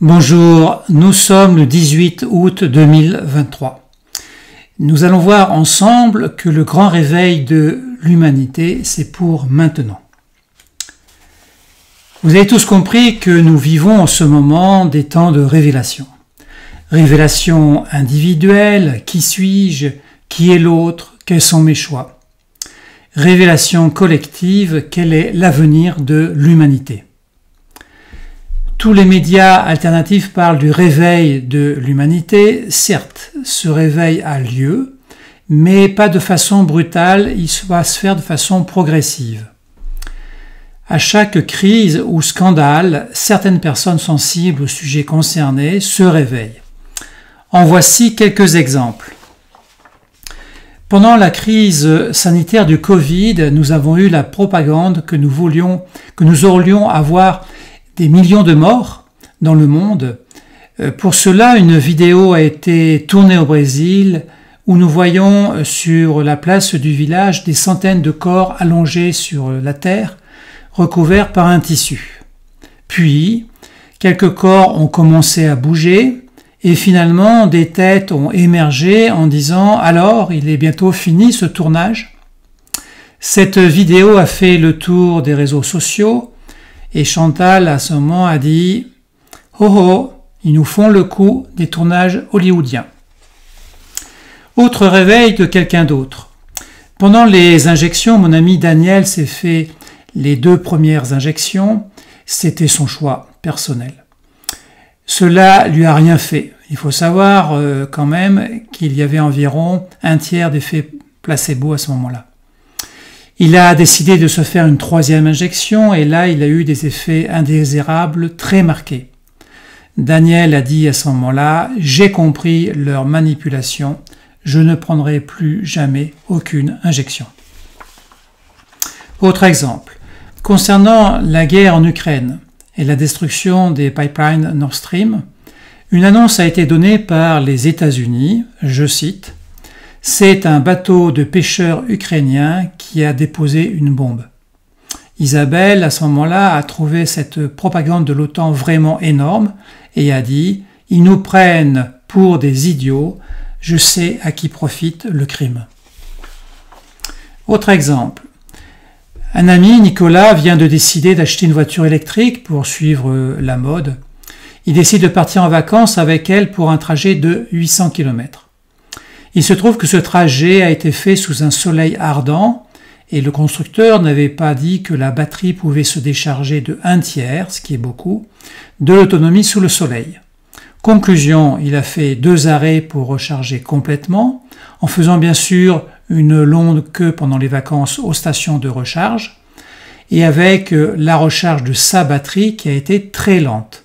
Bonjour, nous sommes le 18 août 2023. Nous allons voir ensemble que le grand réveil de l'humanité, c'est pour maintenant. Vous avez tous compris que nous vivons en ce moment des temps de révélation. Révélation individuelle, qui suis-je, qui est l'autre, quels sont mes choix. Révélation collective, quel est l'avenir de l'humanité. Tous les médias alternatifs parlent du réveil de l'humanité. Certes, ce réveil a lieu, mais pas de façon brutale, il va se faire de façon progressive. À chaque crise ou scandale, certaines personnes sensibles au sujet concerné se réveillent. En voici quelques exemples. Pendant la crise sanitaire du Covid, nous avons eu la propagande que nous aurions avoir des millions de morts dans le monde. Pour cela, une vidéo a été tournée au Brésil où nous voyons sur la place du village des centaines de corps allongés sur la terre, recouverts par un tissu. Puis, quelques corps ont commencé à bouger et finalement des têtes ont émergé en disant « Alors, il est bientôt fini ce tournage ?» Cette vidéo a fait le tour des réseaux sociaux et Chantal à ce moment a dit « Oh oh, ils nous font le coup des tournages hollywoodiens ». Autre réveil de quelqu'un d'autre. Pendant les injections, mon ami Daniel s'est fait les 2 premières injections. C'était son choix personnel. Cela lui a rien fait. Il faut savoir quand même qu'il y avait environ un tiers d'effet placebo à ce moment-là. Il a décidé de se faire une 3e injection et là, il a eu des effets indésirables très marqués. Daniel a dit à ce moment-là « J'ai compris leur manipulation, je ne prendrai plus jamais aucune injection ». Autre exemple, concernant la guerre en Ukraine et la destruction des pipelines Nord Stream, une annonce a été donnée par les États-Unis, je cite, « C'est un bateau de pêcheurs ukrainiens qui a déposé une bombe ». Isabelle, à ce moment-là, a trouvé cette propagande de l'OTAN vraiment énorme et a dit « Ils nous prennent pour des idiots, je sais à qui profite le crime ». Autre exemple, un ami, Nicolas, vient de décider d'acheter une voiture électrique pour suivre la mode. Il décide de partir en vacances avec elle pour un trajet de 800 km. Il se trouve que ce trajet a été fait sous un soleil ardent et le constructeur n'avait pas dit que la batterie pouvait se décharger de 1/3, ce qui est beaucoup, de l'autonomie sous le soleil. Conclusion, il a fait 2 arrêts pour recharger complètement, en faisant bien sûr une longue queue pendant les vacances aux stations de recharge, et avec la recharge de sa batterie qui a été très lente.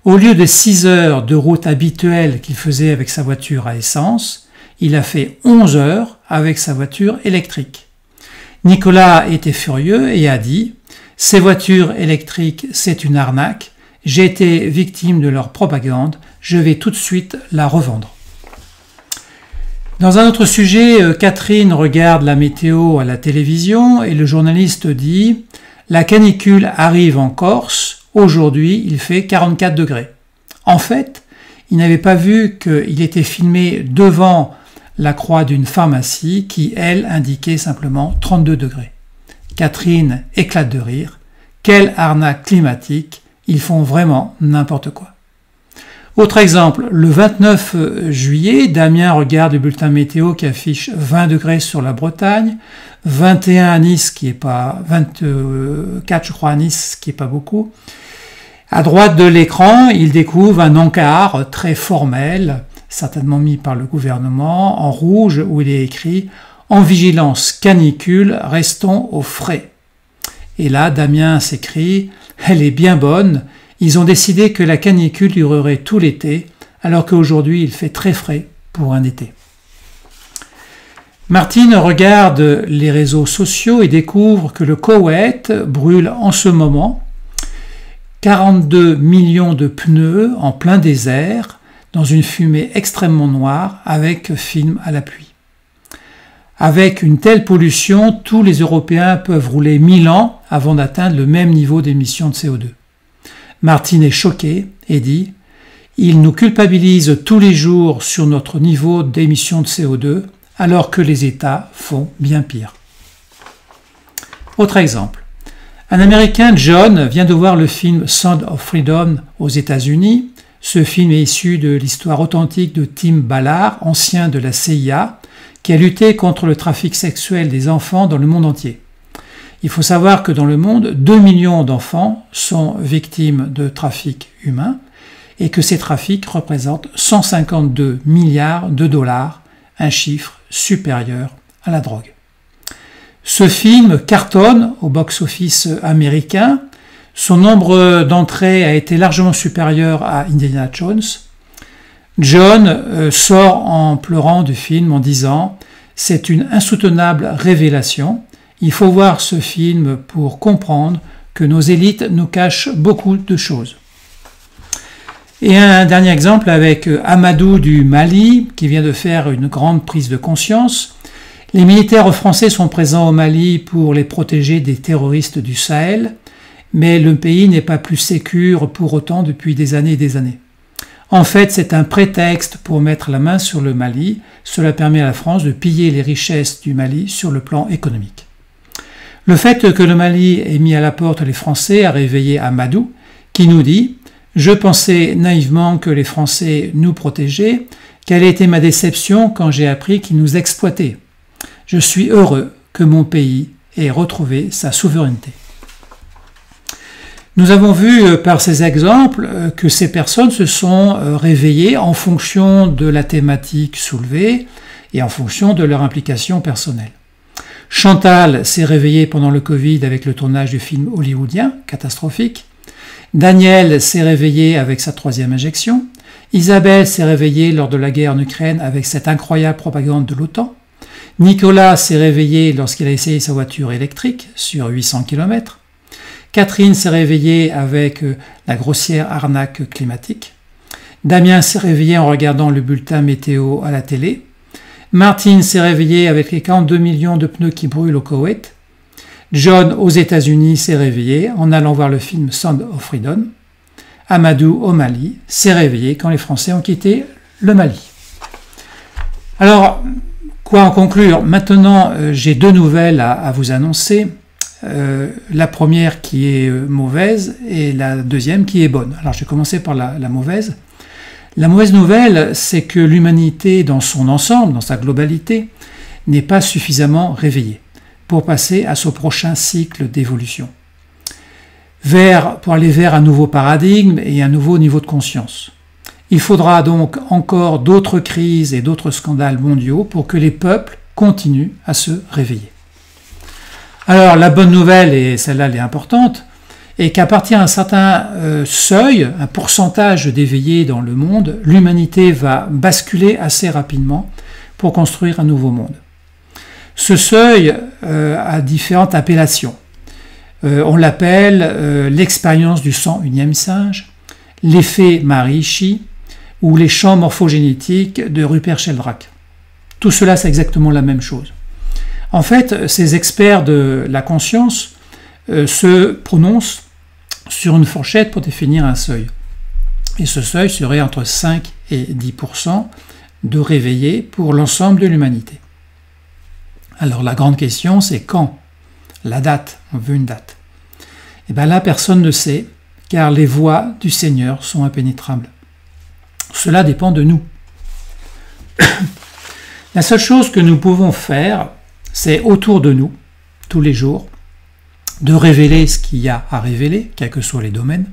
Au lieu de 6 heures de route habituelle qu'il faisait avec sa voiture à essence, il a fait 11 heures avec sa voiture électrique. Nicolas était furieux et a dit « Ces voitures électriques, c'est une arnaque. J'ai été victime de leur propagande. Je vais tout de suite la revendre. » Dans un autre sujet, Catherine regarde la météo à la télévision et le journaliste dit « La canicule arrive en Corse. Aujourd'hui, il fait 44 degrés. » En fait, il n'avait pas vu qu'il était filmé devant la croix d'une pharmacie qui, elle, indiquait simplement 32 degrés. Catherine éclate de rire. Quelle arnaque climatique, ils font vraiment n'importe quoi. Autre exemple, le 29 juillet, Damien regarde le bulletin météo qui affiche 20 degrés sur la Bretagne, 21 à Nice, qui est pas 24 je crois à Nice, qui est pas beaucoup. À droite de l'écran, il découvre un encart très formel, certainement mis par le gouvernement, en rouge, où il est écrit « En vigilance canicule, restons au frais ». Et là, Damien s'écrie « Elle est bien bonne, ils ont décidé que la canicule durerait tout l'été, alors qu'aujourd'hui il fait très frais pour un été ». Martine regarde les réseaux sociaux et découvre que le Koweït brûle en ce moment 42 millions de pneus en plein désert, dans une fumée extrêmement noire avec film à l'appui. Avec une telle pollution, tous les Européens peuvent rouler 1000 ans avant d'atteindre le même niveau d'émissions de CO2. Martine est choquée et dit « Ils nous culpabilisent tous les jours sur notre niveau d'émission de CO2 alors que les États font bien pire. » Autre exemple. Un Américain, John, vient de voir le film Sound of Freedom aux États-Unis. Ce film est issu de l'histoire authentique de Tim Ballard, ancien de la CIA, qui a lutté contre le trafic sexuel des enfants dans le monde entier. Il faut savoir que dans le monde, 2 millions d'enfants sont victimes de trafic humain et que ces trafics représentent 152 milliards de dollars, un chiffre supérieur à la drogue. Ce film cartonne au box-office américain. Son nombre d'entrées a été largement supérieur à Indiana Jones. John sort en pleurant du film en disant « C'est une insoutenable révélation. Il faut voir ce film pour comprendre que nos élites nous cachent beaucoup de choses. » Et un dernier exemple avec Amadou du Mali, qui vient de faire une grande prise de conscience. Les militaires français sont présents au Mali pour les protéger des terroristes du Sahel, mais le pays n'est pas plus sécure pour autant depuis des années et des années. En fait, c'est un prétexte pour mettre la main sur le Mali. Cela permet à la France de piller les richesses du Mali sur le plan économique. Le fait que le Mali ait mis à la porte les Français a réveillé Amadou, qui nous dit « Je pensais naïvement que les Français nous protégeaient. Quelle a été ma déception quand j'ai appris qu'ils nous exploitaient. Je suis heureux que mon pays ait retrouvé sa souveraineté. » Nous avons vu par ces exemples que ces personnes se sont réveillées en fonction de la thématique soulevée et en fonction de leur implication personnelle. Chantal s'est réveillée pendant le Covid avec le tournage du film hollywoodien, catastrophique. Daniel s'est réveillé avec sa 3e injection. Isabelle s'est réveillée lors de la guerre en Ukraine avec cette incroyable propagande de l'OTAN. Nicolas s'est réveillé lorsqu'il a essayé sa voiture électrique sur 800 km. Catherine s'est réveillée avec la grossière arnaque climatique. Damien s'est réveillé en regardant le bulletin météo à la télé. Martine s'est réveillée avec les 42 millions de pneus qui brûlent au Koweït. John, aux États-Unis, s'est réveillé en allant voir le film Sound of Freedom. Amadou, au Mali, s'est réveillé quand les Français ont quitté le Mali. Alors, quoi en conclure? Maintenant, j'ai 2 nouvelles à vous annoncer. La première qui est mauvaise et la deuxième qui est bonne. Alors, je vais commencer par la mauvaise. La mauvaise nouvelle, c'est que l'humanité dans son ensemble, dans sa globalité, n'est pas suffisamment réveillée pour passer à ce prochain cycle d'évolution. Pour aller vers un nouveau paradigme et un nouveau niveau de conscience. Il faudra donc encore d'autres crises et d'autres scandales mondiaux pour que les peuples continuent à se réveiller. Alors la bonne nouvelle, et celle-là elle est importante, est qu'à partir d'un certain seuil, un pourcentage d'éveillés dans le monde, l'humanité va basculer assez rapidement pour construire un nouveau monde. Ce seuil a différentes appellations. On l'appelle l'expérience du 101e singe, l'effet Maharishi ou les champs morphogénétiques de Rupert Sheldrake. Tout cela, c'est exactement la même chose. En fait, ces experts de la conscience se prononcent sur une fourchette pour définir un seuil. Et ce seuil serait entre 5 et 10% de réveillés pour l'ensemble de l'humanité. Alors la grande question, c'est quand? La date, on veut une date. Et bien là, personne ne sait, car les voies du Seigneur sont impénétrables. Cela dépend de nous. La seule chose que nous pouvons faire, c'est autour de nous, tous les jours, de révéler ce qu'il y a à révéler, quels que soient les domaines,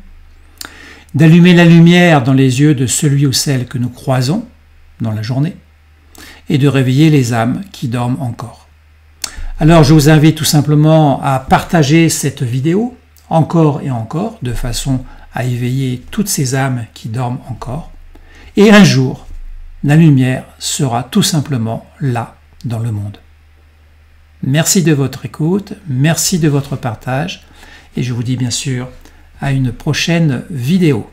d'allumer la lumière dans les yeux de celui ou celle que nous croisons dans la journée, et de réveiller les âmes qui dorment encore. Alors je vous invite tout simplement à partager cette vidéo, encore et encore, de façon à éveiller toutes ces âmes qui dorment encore, et un jour, la lumière sera tout simplement là dans le monde. Merci de votre écoute, merci de votre partage, et je vous dis bien sûr à une prochaine vidéo.